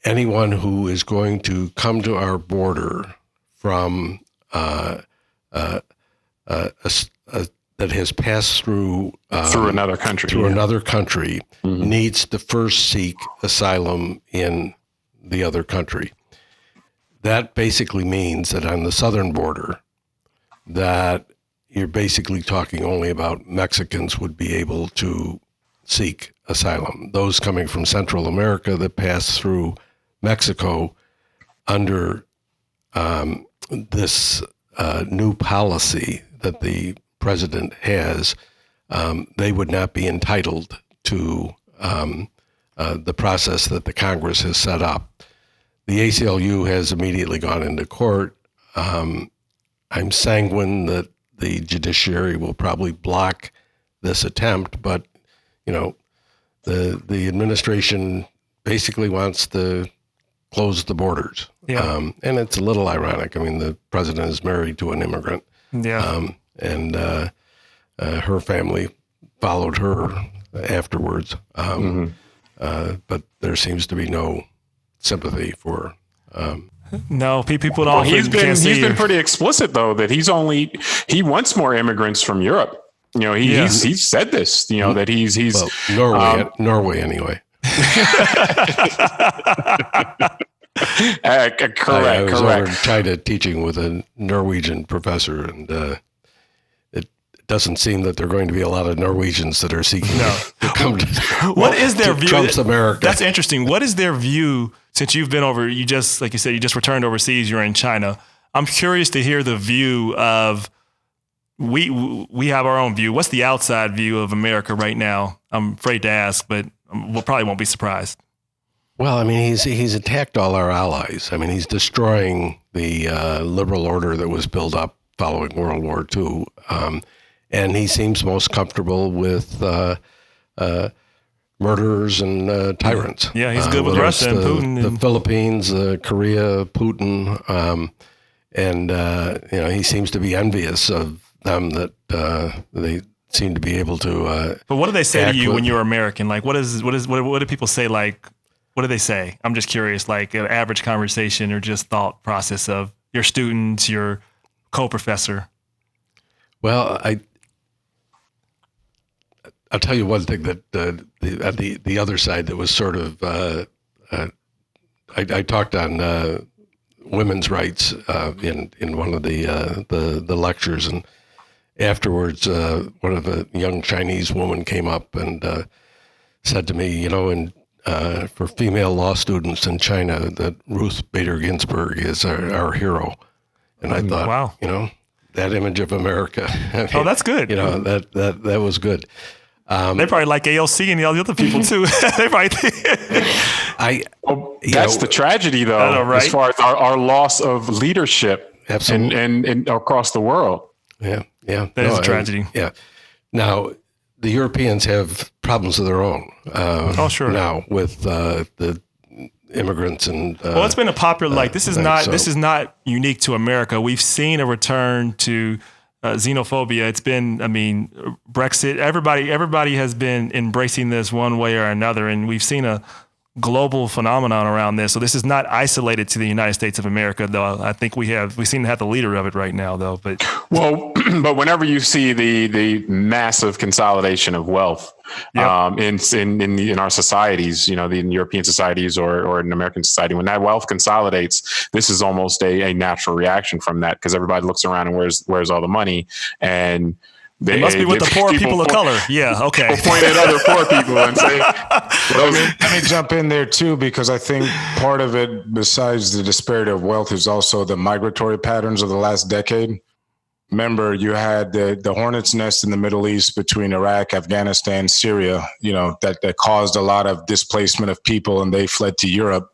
anyone who is going to come to our border from that has passed through another country. another country needs to first seek asylum in the other country. That basically means that on the southern border, that you're basically talking only about Mexicans would be able to seek asylum. Those coming from Central America that pass through Mexico under this new policy that the president has, they would not be entitled to the process that the Congress has set up. The ACLU has immediately gone into court. I'm sanguine that the judiciary will probably block this attempt, but the administration basically wants to close the borders. Yeah. And it's a little ironic. I mean, the president is married to an immigrant. Yeah. And her family followed her afterwards. But there seems to be no sympathy for. No, people don't. Well, he's can't see been you. pretty explicit though that he wants more immigrants from Europe. He's said this. That he's Well, Norway anyway. Correct. I was over Correct. in China teaching with a Norwegian professor, and it doesn't seem that there are going to be a lot of Norwegians that are seeking to come to What is their view? Trump's America. That's interesting. What is their view since you've been over, like you said, you just returned overseas, you're in China. I'm curious to hear the view of, we have our own view. What's the outside view of America right now? I'm afraid to ask, but we'll probably won't be surprised. Well, I mean, he's attacked all our allies. I mean, he's destroying the liberal order that was built up following World War II. And he seems most comfortable with murderers and tyrants. Yeah, he's good with Russia and Putin. The Philippines, Korea, Putin. And he seems to be envious of them that they seem to be able to. But what do they say to you when you're American? Like, what do people say? Like, what do they say? I'm just curious, like an average conversation or just thought process of your students, your co-professor. Well, I'll tell you one thing that the other side that was sort of I talked on women's rights in one of the lectures, and afterwards one of a young Chinese woman came up and said to me, for female law students in China, that Ruth Bader Ginsburg is our hero. And I thought, wow, that image of America. I mean, that's good. That was good. They probably like AOC and all the other people too. They probably. That's the tragedy, though, right? As far as our loss of leadership, absolutely, and across the world. Yeah, that is a tragedy. Yeah. Now, the Europeans have problems of their own. Sure. Now with the immigrants and well, it's been a popular this is not unique to America. We've seen a return to xenophobia. It's been, Brexit. Everybody has been embracing this one way or another, and we've seen a global phenomenon around this. So this is not isolated to the United States of America, though. I think we seem to have the leader of it right now, though. But whenever you see the massive consolidation of wealth in our societies, in European societies or in American society, when that wealth consolidates, this is almost a natural reaction from that, because everybody looks around and where's all the money, and it must be with the poor people of color. Yeah, okay. People point at other poor people and say, let me jump in there too, because I think part of it, besides the disparity of wealth, is also the migratory patterns of the last decade. Remember, you had the hornet's nest in the Middle East between Iraq, Afghanistan, Syria, that caused a lot of displacement of people, and they fled to Europe.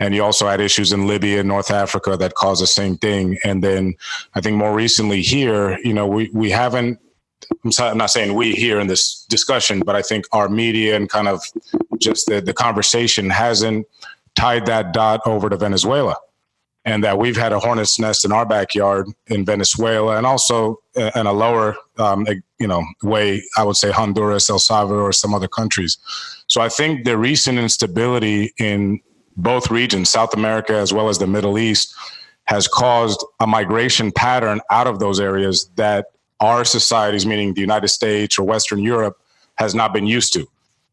And you also had issues in Libya and North Africa that caused the same thing. And then I think more recently here, we haven't, I'm not saying we here in this discussion, but I think our media and kind of just the conversation hasn't tied that dot over to Venezuela, and that we've had a hornet's nest in our backyard in Venezuela, and also in a lower, way, I would say Honduras, El Salvador, or some other countries. So I think the recent instability in both regions, South America as well as the Middle East, has caused a migration pattern out of those areas that our societies, meaning the United States or Western Europe, has not been used to.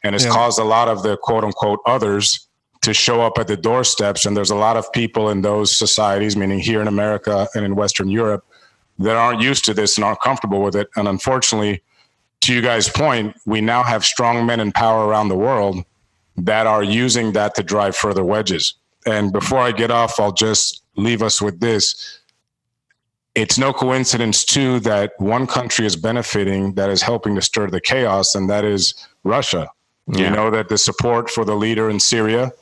And it's caused a lot of the quote unquote others to show up at the doorsteps. And there's a lot of people in those societies, meaning here in America and in Western Europe, that aren't used to this and aren't comfortable with it. And unfortunately, to you guys' point, we now have strong men in power around the world that are using that to drive further wedges. And before I get off, I'll just leave us with this. It's no coincidence, too, that one country is benefiting that is helping to stir the chaos, and that is Russia. Yeah. We know that the support for the leader in Syria,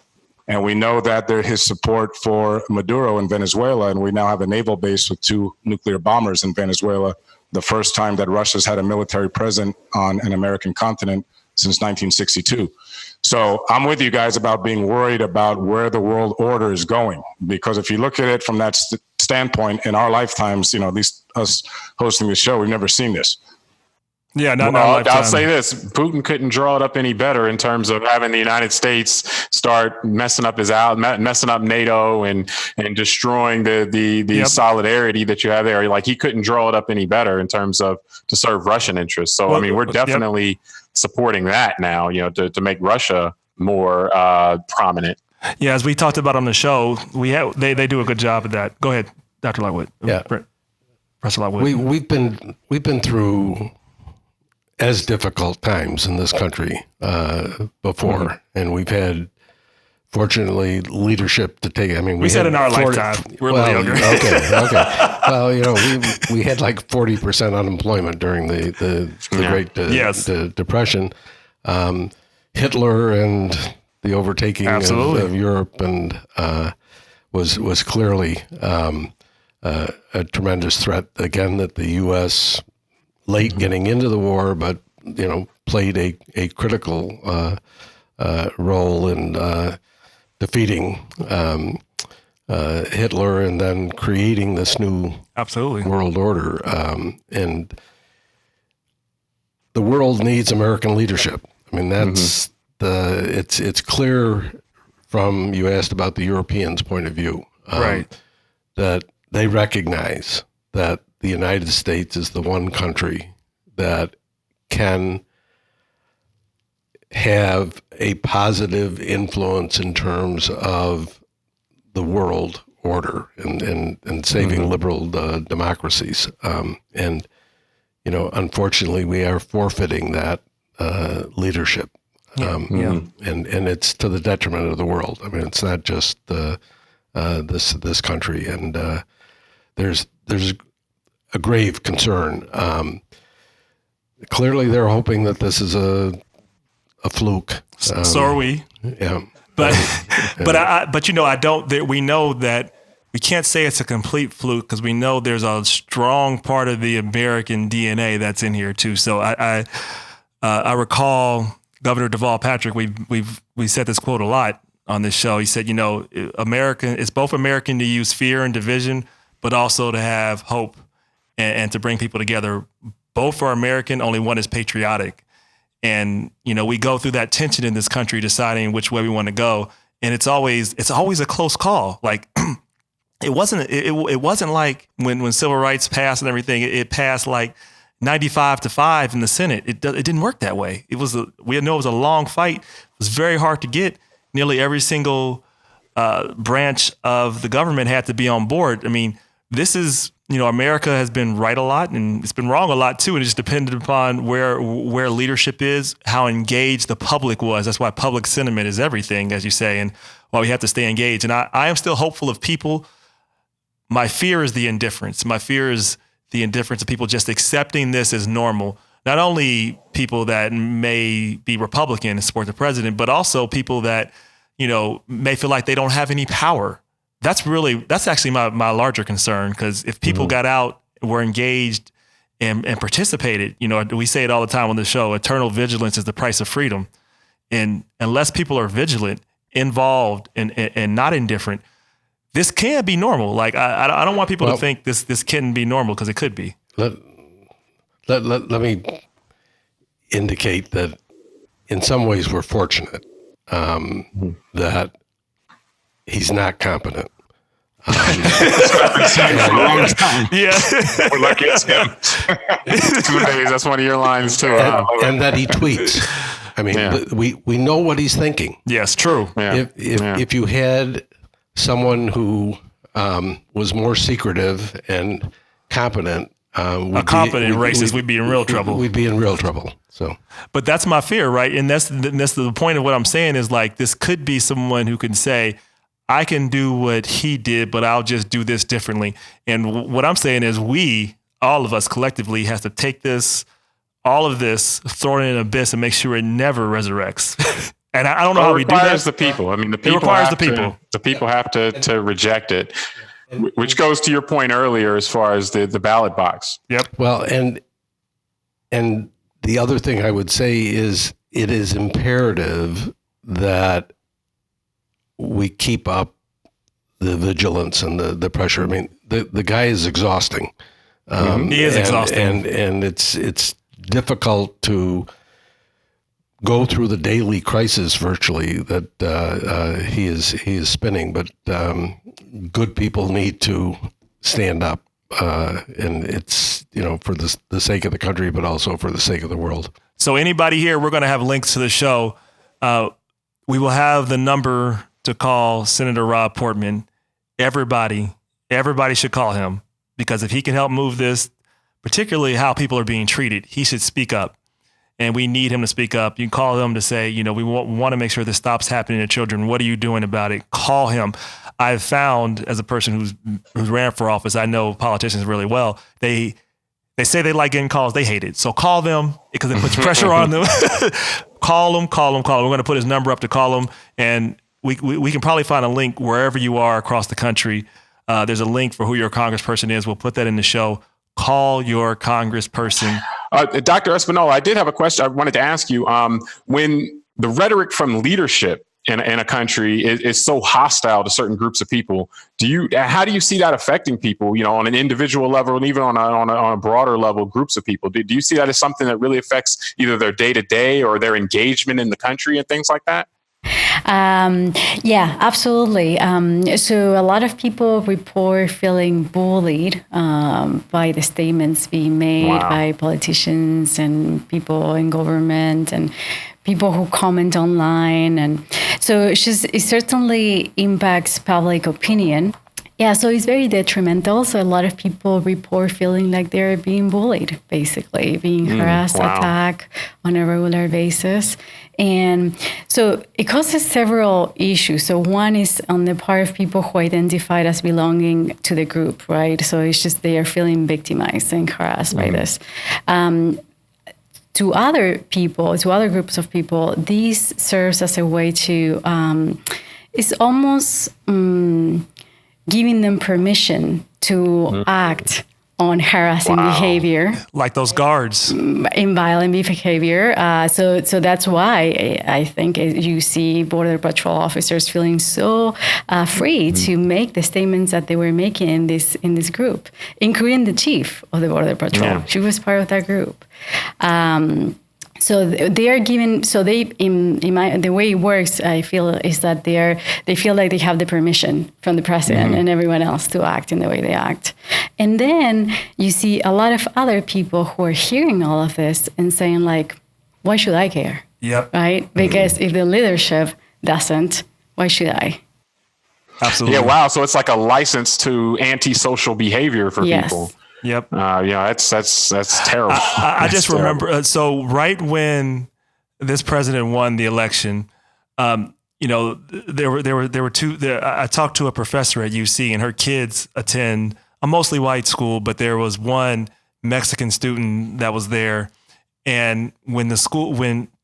and we know that there is support for Maduro in Venezuela, and we now have a naval base with 2 nuclear bombers in Venezuela, the first time that Russia's had a military presence on an American continent since 1962. So I'm with you guys about being worried about where the world order is going, because if you look at it from that standpoint, in our lifetimes, at least us hosting the show, we've never seen this. Yeah, not in our lifetime. I'll say this: Putin couldn't draw it up any better in terms of having the United States start messing up NATO and destroying the solidarity that you have there. Like, he couldn't draw it up any better in terms of to serve Russian interests. So we're definitely supporting that now, to make Russia more prominent. Yeah, as we talked about on the show, they do a good job of that. Go ahead, Dr. Lockwood. Yeah. Professor Lockwood. We've been through as difficult times in this country before, and we've had, fortunately, leadership to take. I mean, we said in our lifetime. We're a little younger. Okay. Well, we had like 40% unemployment during the Great Depression. Hitler and the overtaking of Europe and was clearly a tremendous threat. Again, that the U.S. late getting into the war, but played a critical role in defeating Hitler and then creating this new world order. And the world needs American leadership. I mean, that's it's clear from, you asked about the Europeans' point of view, that they recognize that the United States is the one country that can have a positive influence in terms of the world order and saving liberal democracies. And, unfortunately, we are forfeiting that leadership. And it's to the detriment of the world. I mean, it's not just this country. And there's a grave concern. Clearly, they're hoping that this is a fluke. So are we. Yeah. But I don't. We know that we can't say it's a complete fluke because we know there's a strong part of the American DNA that's in here too. So I recall Governor Deval Patrick. We said this quote a lot on this show. He said, it's both American to use fear and division, but also to have hope and to bring people together. Both are American. Only one is patriotic. And, we go through that tension in this country deciding which way we want to go. And it's always a close call. Like it wasn't like when civil rights passed and everything, it passed like 95-5 in the Senate. It didn't work that way. We know it was a long fight. It was very hard to get. Nearly every single branch of the government had to be on board. I mean, this is, America has been right a lot and it's been wrong a lot too. And it just depended upon where leadership is, how engaged the public was. That's why public sentiment is everything, as you say, and why we have to stay engaged. And I am still hopeful of people. My fear is the indifference. My fear is the indifference of people just accepting this as normal. Not only people that may be Republican and support the president, but also people that, may feel like they don't have any power. That's actually my larger concern, because if people got out, were engaged and participated, we say it all the time on the show, eternal vigilance is the price of freedom. And unless people are vigilant, involved, and not indifferent, this can be normal. Like I don't want people to think this can be normal, because it could be. Let me indicate that in some ways we're fortunate that he's not competent. Yeah, we're lucky it's him. 2 days. That's one of your lines too. And that he tweets. I mean, we know what he's thinking. Yes, true. Yeah. If you had someone who was more secretive and competent, racist, we'd be in real trouble. We'd be in real trouble. So, but that's my fear, right? And that's the point of what I'm saying is, like, this could be someone who can say, I can do what he did, but I'll just do this differently. And what I'm saying is, all of us collectively, has to take all of this, throw it in an abyss, and make sure it never resurrects. And I don't know how we do that. It requires the people. I mean, the people have to reject it, which goes to your point earlier as far as the ballot box. Yep. Well, and the other thing I would say is, it is imperative that we keep up the vigilance and the pressure. I mean, the guy is exhausting. He is exhausting. And it's difficult to go through the daily crisis virtually that he is spinning, but good people need to stand up. And it's, for the sake of the country, but also for the sake of the world. So anybody here, we're going to have links to the show. We will have the number to call Senator Rob Portman. Everybody should call him, because if he can help move this, particularly how people are being treated, he should speak up. And we need him to speak up. You can call him to say, you know, we want to make sure this stops happening to children. What are you doing about it? Call him. I've found, as a person who's ran for office, I know politicians really well. They say they like getting calls. They hate it. So call them because it puts pressure on them. Call him. We're going to put his number up to call him. And we can probably find a link wherever you are across the country. There's a link for who your congressperson is. We'll put that in the show. Call your congressperson. Dr. Espinola, I did have a question I wanted to ask you. When the rhetoric from leadership in a country is so hostile to certain groups of people, how do you see that affecting people, you know, on an individual level and even on a broader level, groups of people? Do you see that as something that really affects either their day-to-day or their engagement in the country and things like that? Yeah, absolutely. So a lot of people report feeling bullied by the statements being made by politicians and people in government and people who comment online. And so it certainly impacts public opinion. Yeah, so it's very detrimental. So a lot of people report feeling like they're being bullied, basically, being harassed, attacked on a regular basis. And so it causes several issues. So one is on the part of people who identified as belonging to the group, right? So it's just they are feeling victimized and harassed by this. To other people, to other groups of people, this serves as a way to, it's almost giving them permission to act on harassing behavior, like those guards, in violent behavior. So that's why I think you see Border Patrol officers feeling so free to make the statements that they were making in this group, including the chief of the Border Patrol. Yeah. She was part of that group. So they are given. So they, the way it works, I feel, is that they feel like they have the permission from the president and everyone else to act in the way they act. And then you see a lot of other people who are hearing all of this and saying like, "Why should I care?" Yep. Right? Because if the leadership doesn't, why should I? Absolutely. Yeah. Wow. So it's like a license to antisocial behavior for people. Yep. Yeah, that's terrible. I just remember. So right when this president won the election, you know, there were two. I talked to a professor at UC, and her kids attend a mostly white school, but there was one Mexican student that was there. And when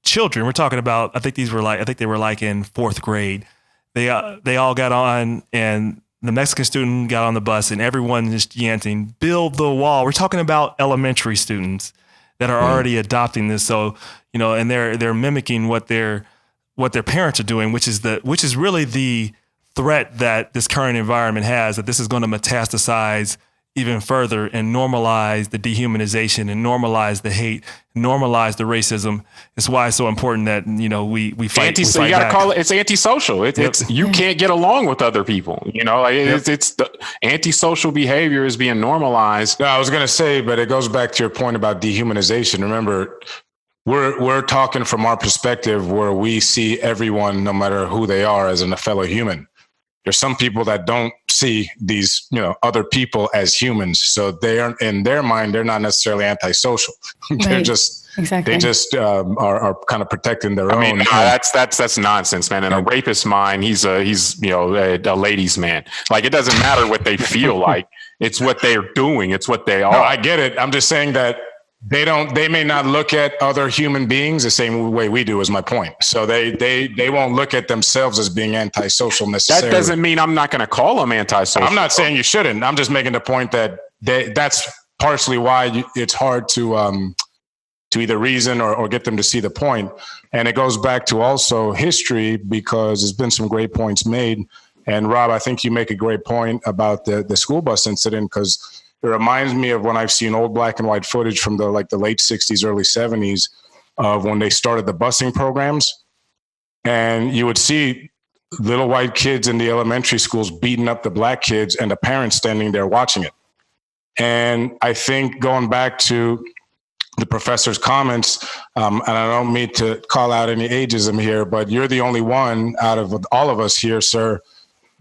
children, we're talking about, I think they were like in fourth grade. They all got on, and the Mexican student got on the bus and everyone just chanting, "Build the wall." We're talking about elementary students that are already adopting this. So, you know, and they're mimicking what their parents are doing, which is really the threat that this current environment has, that this is going to metastasize even further and normalize the dehumanization and normalize the hate, normalize the racism. It's why it's so important that, you know, we fight. So you got to call it. It's antisocial. It's you can't get along with other people. You know, it's the antisocial behavior is being normalized. No, I was going to say, but it goes back to your point about dehumanization. Remember, we're talking from our perspective where we see everyone, no matter who they are, as a fellow human. There's some people that don't see these, you know, other people as humans. So they are, in their mind, they're not necessarily antisocial. They're just, they just are kind of protecting their own. I mean, that's nonsense, man. In a rapist's mind, he's you know, a ladies' man. Like, it doesn't matter what they feel like. It's what they're doing. It's what they are. No, I get it. I'm just saying that they may not look at other human beings the same way we do, is my point. So they won't look at themselves as being antisocial necessarily. That doesn't mean I'm not going to call them antisocial. I'm not saying you shouldn't. I'm just making the point that that's partially why it's hard to either reason or get them to see the point. And it goes back to also history, because there's been some great points made. And Rob, I think you make a great point about the school bus incident, because it reminds me of when I've seen old black and white footage from the late 60s, early 70s of when they started the busing programs. And you would see little white kids in the elementary schools beating up the black kids and the parents standing there watching it. And I think, going back to the professor's comments, and I don't mean to call out any ageism here, but you're the only one out of all of us here, sir,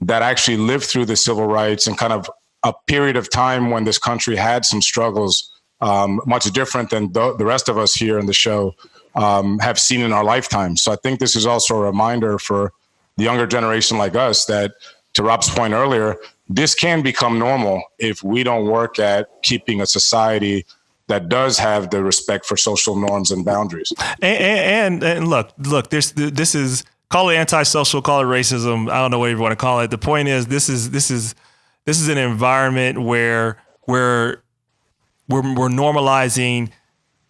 that actually lived through the civil rights and kind of a period of time when this country had some struggles, much different than the rest of us here in the show have seen in our lifetime. So I think this is also a reminder for the younger generation like us that, to Rob's point earlier, this can become normal if we don't work at keeping a society that does have the respect for social norms and boundaries. And look, this is, call it antisocial, call it racism. I don't know what you want to call it. The point is, this is an environment where we're normalizing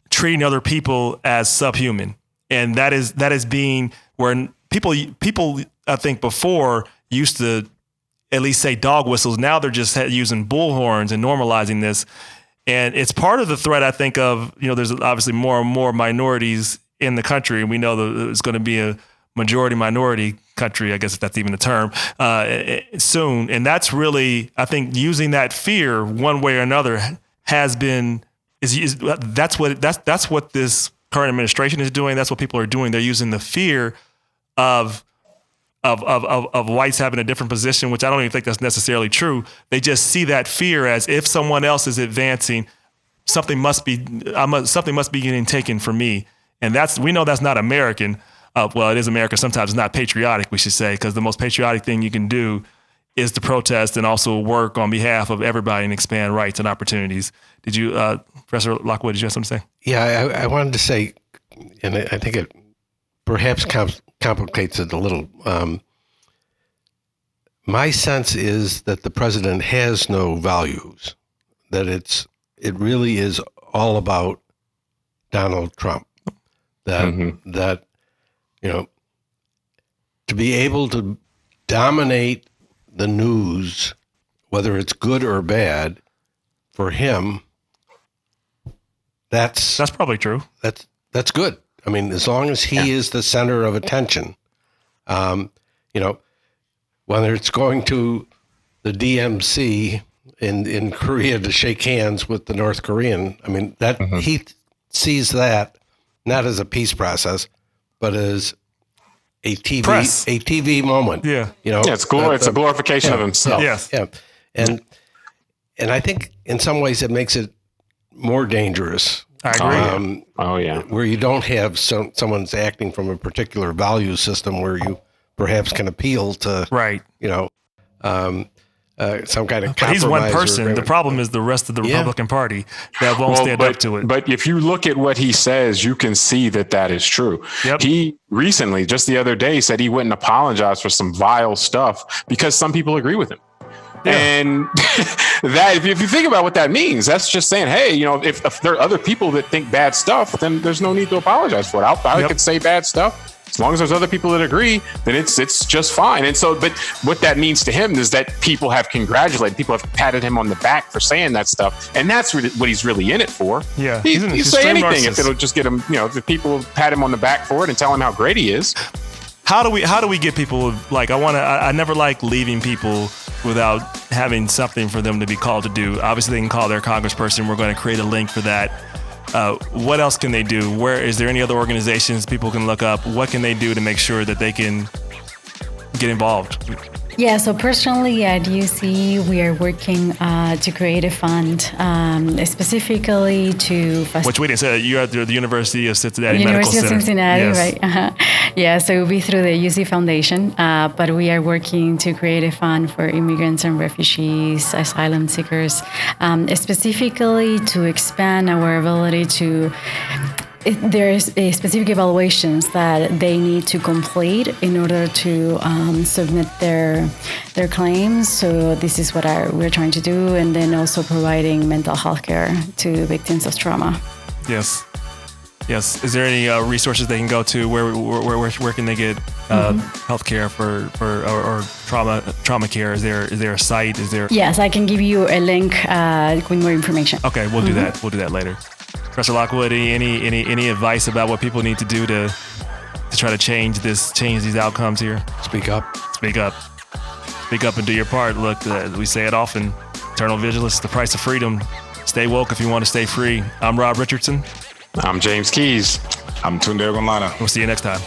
treating other people as subhuman, and that is being where people I think before used to at least say dog whistles. Now they're just using bullhorns and normalizing this. And it's part of the threat, I think, of, there's obviously more and more minorities in the country. And we know that it's going to be a majority minority country, I guess, if that's even a term, soon. And that's really, I think, using that fear one way or another that's what this current administration is doing. That's what people are doing. They're using the fear of whites having a different position, which I don't even think that's necessarily true. They just see that fear as, if someone else is advancing, something must be getting taken from me. And we know that's not American. Well, it is America. Sometimes it's not patriotic, we should say, because the most patriotic thing you can do is to protest and also work on behalf of everybody and expand rights and opportunities. Did you, Professor Lockwood, did you have something to say? Yeah, I wanted to say, and I think it perhaps complicates it a little. My sense is that the president has no values, that it really is all about Donald Trump. That to be able to dominate the news, whether it's good or bad, for him, that's probably true. That's good. I mean, as long as he is the center of attention, whether it's going to the DMZ in Korea to shake hands with the North Korean, I mean, that he sees that not as a peace process, but as a TV moment. Yeah. It's a glorification of himself. Yes. Yeah. And I think in some ways it makes it more dangerous. I agree. Where you don't have someone's acting from a particular value system where you perhaps can appeal to, some kind of compromise. But he's one person. The problem is the rest of the Republican Party that won't stand up to it. But if you look at what he says, you can see that is true. Yep. He recently, just the other day, said he wouldn't apologize for some vile stuff because some people agree with him. Yeah. And that, if you think about what that means, that's just saying, hey, if there are other people that think bad stuff, then there's no need to apologize for it. I could say bad stuff. As long as there's other people that agree, then it's just fine. And so, but what that means to him is that people have congratulated, people have patted him on the back for saying that stuff. And that's really what he's really in it for. Yeah. He'll say anything if it'll just get him, if people pat him on the back for it and tell him how great he is. How do we get people, I never like leaving people without having something for them to be called to do. Obviously they can call their congressperson. We're going to create a link for that. What else can they do? Where is there any other organizations people can look up? What can they do to make sure that they can get involved? Yeah, so personally at UC, we are working to create a fund specifically to... Which we didn't say, you're at the University of Cincinnati Medical Center. University of Cincinnati, yes. Right. Yeah, so it will be through the UC Foundation, but we are working to create a fund for immigrants and refugees, asylum seekers, specifically to expand our ability to... There's specific evaluations that they need to complete in order to submit their claims. So this is what we're trying to do, and then also providing mental health care to victims of trauma. Yes. Is there any resources they can go to? Where can they get health care for or trauma care? Is there a site? Yes, I can give you a link with more information. Okay, we'll do that. We'll do that later. Professor Lockwood, any advice about what people need to do to try to change these outcomes here? Speak up and do your part. Look, we say it often, eternal vigilance is the price of freedom. Stay woke if you want to stay free. I'm Rob Richardson. I'm James Keys. I'm Tunde Ogunlana. We'll see you next time.